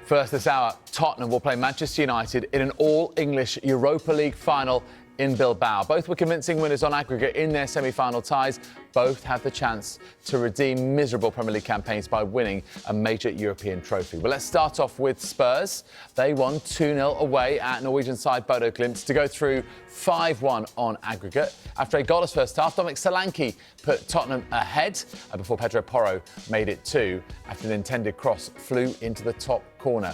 First this hour, Tottenham will play Manchester United in an all-English Europa League final in Bilbao. Both were convincing winners on aggregate in their semi-final ties. Both have the chance to redeem miserable Premier League campaigns by winning a major European trophy. But let's start off with Spurs. They won 2-0 away at Norwegian side Bodo Glimt to go through 5-1 on aggregate. After a goalless first half, Dominic Solanke put Tottenham ahead before Pedro Porro made it 2 after an intended cross flew into the top corner.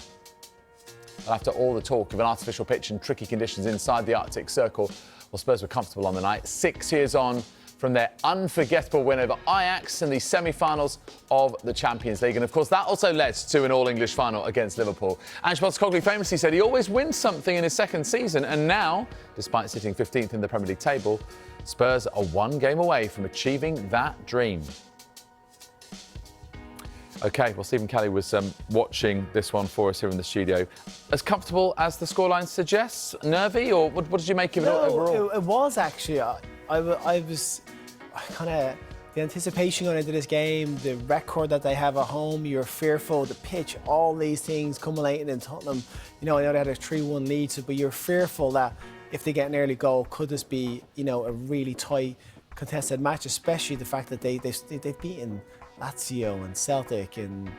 And after all the talk of an artificial pitch and tricky conditions inside the Arctic Circle, well, Spurs were comfortable on the night. 6 years on from their unforgettable win over Ajax in the semi-finals of the Champions League. And, of course, that also led to an all-English final against Liverpool. Ange Postecoglou famously said he always wins something in his second season. And now, despite sitting 15th in the Premier League table, Spurs are one game away from achieving that dream. OK, well, Stephen Kelly was watching this one for us here in the studio. As comfortable as the scoreline suggests? Nervy, or what did you make of it overall? It was actually. I was kind of the anticipation going into this game, the record that they have at home. You're fearful, the pitch, all these things culminating in Tottenham. You know, I know they had a 3-1 lead, but you're fearful that if they get an early goal, could this be, you know, a really tight, contested match? Especially the fact that they've beaten Lazio and Celtic and,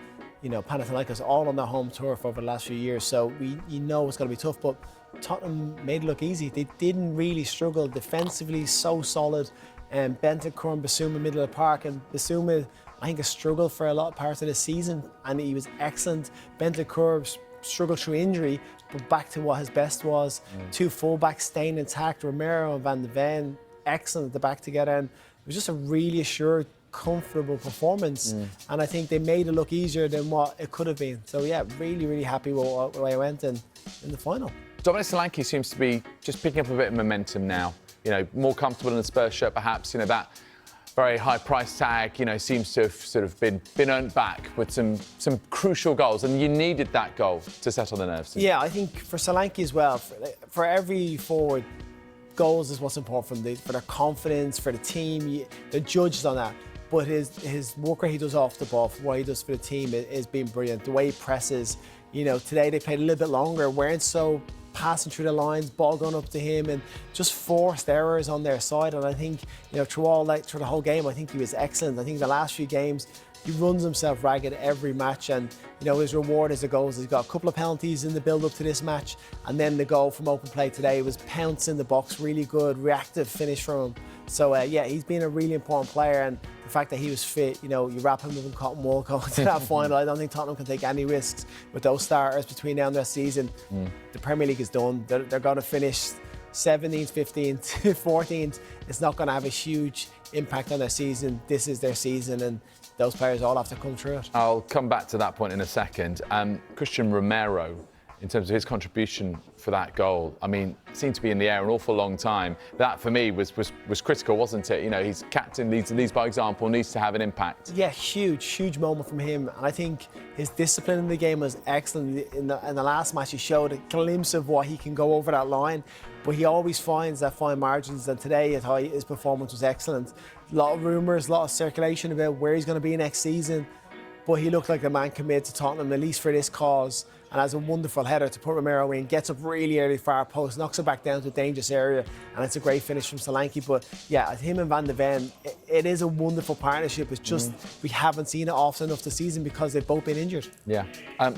you know, Panathinaikos all on their home turf over the last few years. So you know it's going to be tough, but Tottenham made it look easy. They didn't really struggle defensively, so solid. And Bentancur and Bissouma middle of the park, and Bissouma I think has struggled for a lot of parts of the season, and he was excellent. Bentancur struggled through injury, but back to what his best was. Two fullbacks staying intact, Romero and Van de Ven, excellent at the back together, and it was just a really assured, comfortable performance, and I think they made it look easier than what it could have been. So yeah, really happy with the way I went in the final. Dominic Solanke seems to be just picking up a bit of momentum now. You know, more comfortable in the Spurs shirt, perhaps. You know, that very high price tag, you know, seems to have sort of been earned back with some crucial goals, and you needed that goal to settle the nerves. Yeah, I think for Solanke as well, for every forward, goals is what's important for their confidence, for the team. They're judged on that. But his work rate he does off the ball, for what he does for the team, is being brilliant. The way he presses, you know, today they played a little bit longer, weren't so passing through the lines, ball going up to him, and just forced errors on their side. And I think, you know, through the whole game, I think he was excellent. I think the last few games, he runs himself ragged every match, and, you know, his reward is the goals. He's got a couple of penalties in the build-up to this match, and then the goal from open play today was pounce in the box, really good, reactive finish from him. So, yeah, he's been a really important player, and the fact that he was fit, you know, you wrap him with cotton wool going to that final. I don't think Tottenham can take any risks with those starters between now and the season. The Premier League is done. They're going to finish 17th, 15th, 14th. It's not going to have a huge impact on their season. This is their season, and those players all have to come through it. I'll come back to that point in a second. Christian Romero, in terms of his contribution for that goal, I mean, seemed to be in the air an awful long time. That, for me, was critical, wasn't it? You know, he's captain, leads by example, needs to have an impact. Yeah, huge moment from him. And I think his discipline in the game was excellent. In the last match, he showed a glimpse of what he can go over that line. But he always finds that fine margins, and today his performance was excellent. A lot of rumours, a lot of circulation about where he's going to be next season. But he looked like the man committed to Tottenham, at least for this cause, and has a wonderful header to put Romero in, gets up really early far post, knocks it back down to a dangerous area, and it's a great finish from Solanke. But yeah, him and Van de Ven, it is a wonderful partnership. It's just we haven't seen it often enough this season because they've both been injured. Yeah,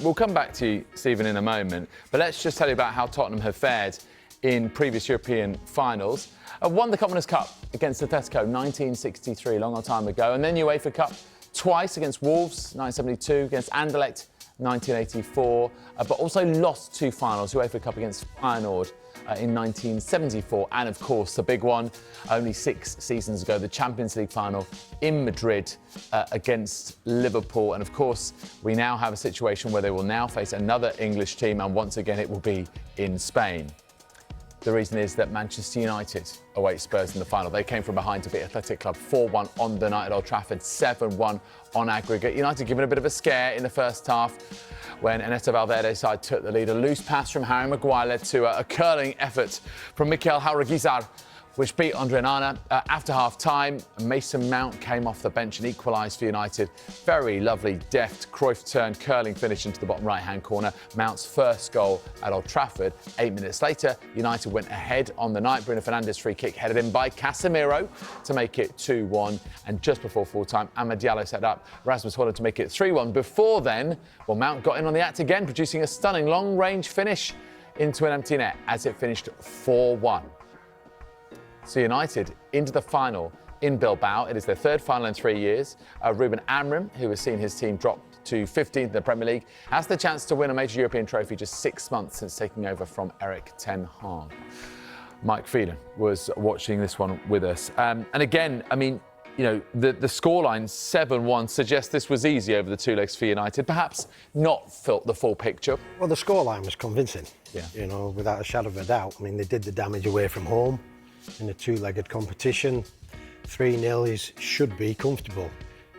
we'll come back to you, Stephen, in a moment, but let's just tell you about how Tottenham have fared in previous European finals. Won the Commonwealth Cup against Atletico 1963, a long time ago, and then UEFA Cup twice against Wolves, 1972, against Anderlecht, 1984, but also lost two finals, UEFA Cup against Feyenoord in 1974, and of course the big one only 6 seasons ago, the Champions League final in Madrid against Liverpool. And of course we now have a situation where they will now face another English team, and once again it will be in Spain. The reason is that Manchester United await Spurs in the final. They came from behind to beat Athletic Club 4-1 on the night at Old Trafford, 7-1 on aggregate. United given a bit of a scare in the first half when Ernesto Valverde's side took the lead. A loose pass from Harry Maguire led to a curling effort from Mikel Haurigizar which beat Andre Onana. After half-time, Mason Mount came off the bench and equalised for United. Very lovely, deft, Cruyff turn, curling finish into the bottom right-hand corner. Mount's first goal at Old Trafford. 8 minutes later, United went ahead on the night. Bruno Fernandes' free kick headed in by Casemiro to make it 2-1. And just before full-time, Amad Diallo set up Rasmus Højlund to make it 3-1. Before then, well, Mount got in on the act again, producing a stunning long-range finish into an empty net as it finished 4-1. So United into the final in Bilbao. It is their third final in 3 years. Ruben Amorim, who has seen his team drop to 15th in the Premier League, has the chance to win a major European trophy just 6 months since taking over from Erik ten Hag. Mike Phelan was watching this one with us. And again, I mean, you know, the scoreline 7-1 suggests this was easy over the two legs for United. Perhaps not the full picture. Well, the scoreline was convincing, yeah. You know, without a shadow of a doubt. I mean, they did the damage away from home in a two-legged competition. 3-0 should be comfortable.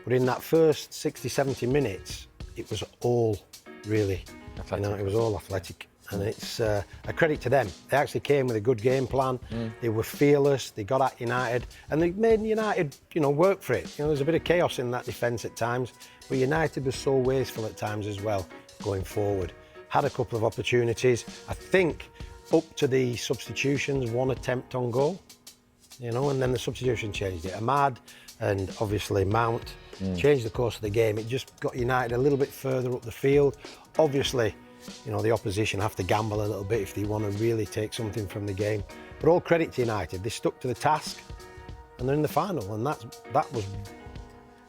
But in that first 60, 70 minutes, it was all really, athletic. You know, it was all athletic. And it's a credit to them. They actually came with a good game plan. They were fearless. They got at United. And they made United, you know, work for it. You know, there's a bit of chaos in that defence at times. But United was so wasteful at times as well, going forward. Had a couple of opportunities. I think up to the substitutions, one attempt on goal, you know, and then the substitution changed it. Amad and obviously Mount changed the course of the game. It just got United a little bit further up the field. Obviously, you know, the opposition have to gamble a little bit if they want to really take something from the game. But all credit to United. They stuck to the task and they're in the final. And that was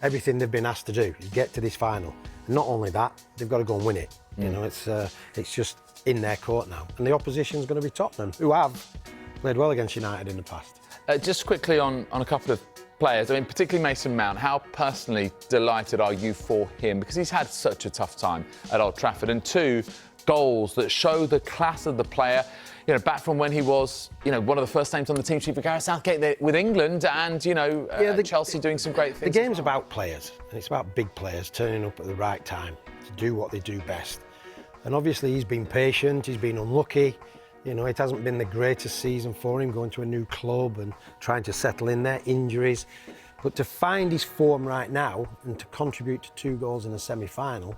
everything they've been asked to do, is get to this final. And not only that, they've got to go and win it. You know, it's just in their court now. And the opposition's going to be Tottenham, who have played well against United in the past. Just quickly on a couple of players, I mean, particularly Mason Mount, how personally delighted are you for him? Because he's had such a tough time at Old Trafford. And two, goals that show the class of the player, you know, back from when he was, you know, one of the first names on the team sheet for Gareth Southgate with England and, you know, Chelsea doing some great things. The game's about players, and it's about big players turning up at the right time to do what they do best. And obviously he's been patient, he's been unlucky. You know, it hasn't been the greatest season for him, going to a new club and trying to settle in there, injuries. But to find his form right now and to contribute to 2 goals in a semi-final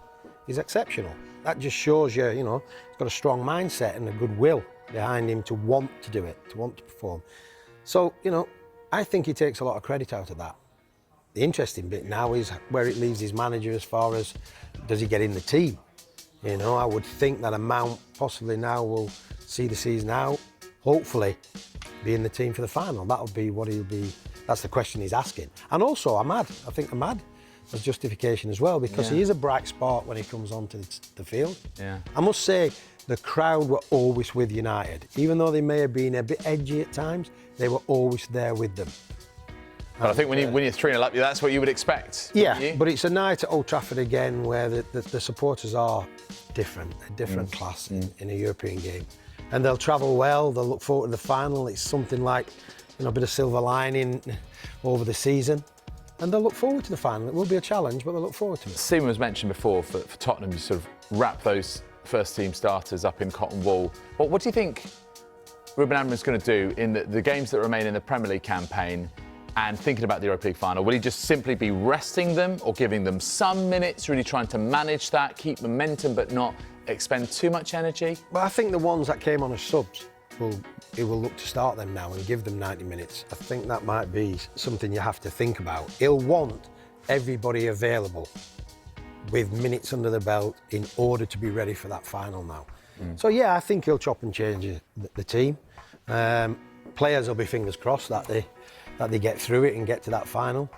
is exceptional. That just shows you, you know, he's got a strong mindset and a good will behind him to want to do it, to want to perform. So, you know, I think he takes a lot of credit out of that. The interesting bit now is where it leaves his manager as far as, does he get in the team? You know, I would think that Mount possibly now will see the season out, hopefully be in the team for the final. That'll be what he'll be, that's the question he's asking. And also Amad, I think Amad has justification as well, because he is a bright spot when he comes onto the field. Yeah. I must say, the crowd were always with United. Even though they may have been a bit edgy at times, they were always there with them. But I think when you're 3-0 up, that's what you would expect. Yeah, but it's a night at Old Trafford again where the supporters are different, a different class in a European game. And they'll travel well, they'll look forward to the final. It's something like, you know, a bit of silver lining over the season. And they'll look forward to the final. It will be a challenge, but they'll look forward to it. Seaman was mentioned before, for Tottenham, you sort of wrap those first-team starters up in cotton wool. But what do you think Ruben Amorim is going to do in the games that remain in the Premier League campaign and thinking about the Europa League final? Will he just simply be resting them or giving them some minutes, really trying to manage that, keep momentum but not expend too much energy? Well, I think the ones that came on as subs, he will look to start them now and give them 90 minutes. I think that might be something you have to think about. He'll want everybody available with minutes under the belt in order to be ready for that final now. So yeah, I think he'll chop and change the team. Players will be fingers crossed that they get through it and get to that final.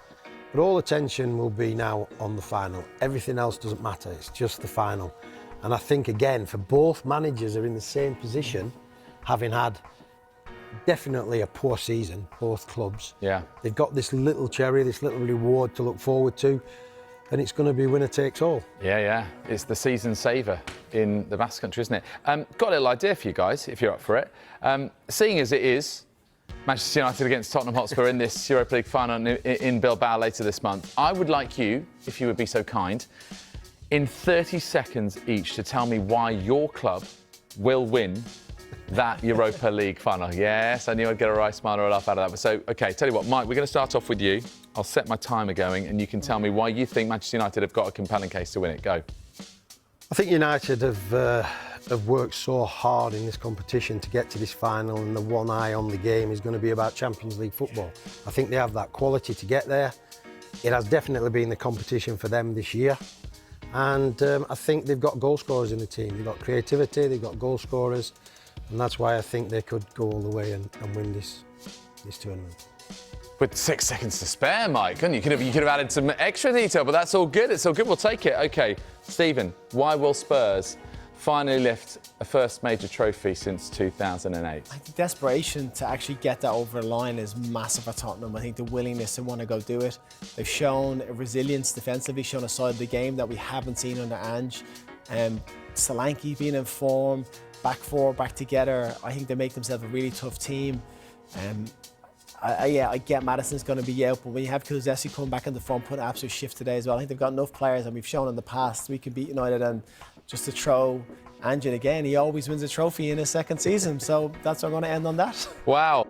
But all attention will be now on the final. Everything else doesn't matter, it's just the final. And I think, again, for both managers are in the same position, having had definitely a poor season, both clubs. Yeah. They've got this little cherry, this little reward to look forward to, and it's going to be winner takes all. Yeah. It's the season saver in the Basque Country, isn't it? Got a little idea for you guys, if you're up for it. Seeing as it is Manchester United against Tottenham Hotspur in this Europa League final in Bilbao later this month, I would like you, if you would be so kind, in 30 seconds each to tell me why your club will win that Europa League final. Yes, I knew I'd get a right smile or a laugh out of that. So, OK, tell you what, Mike, we're going to start off with you. I'll set my timer going and you can tell me why you think Manchester United have got a compelling case to win it. Go. I think United have worked so hard in this competition to get to this final, and the one eye on the game is going to be about Champions League football. I think they have that quality to get there. It has definitely been the competition for them this year. And I think they've got goal scorers in the team. They've got creativity, they've got goal scorers, and that's why I think they could go all the way and win this tournament. With 6 seconds to spare, Mike, couldn't you? You could have added some extra detail, but that's all good. It's all good. We'll take it. OK, Stephen, why will Spurs finally lift a first major trophy since 2008? I think the desperation to actually get that over the line is massive at Tottenham. I think the willingness to want to go do it. They've shown a resilience defensively, shown a side of the game that we haven't seen under Ange. Solanke being in form, back four, back together. I think they make themselves a really tough team. I get Maddison's going to be out, but when you have Kulusevski come back in the front, put an absolute shift today as well. I think they've got enough players, and we've shown in the past we can beat United. And just to throw Ange again, he always wins a trophy in his second season. So that's why I'm going to end on that. Wow.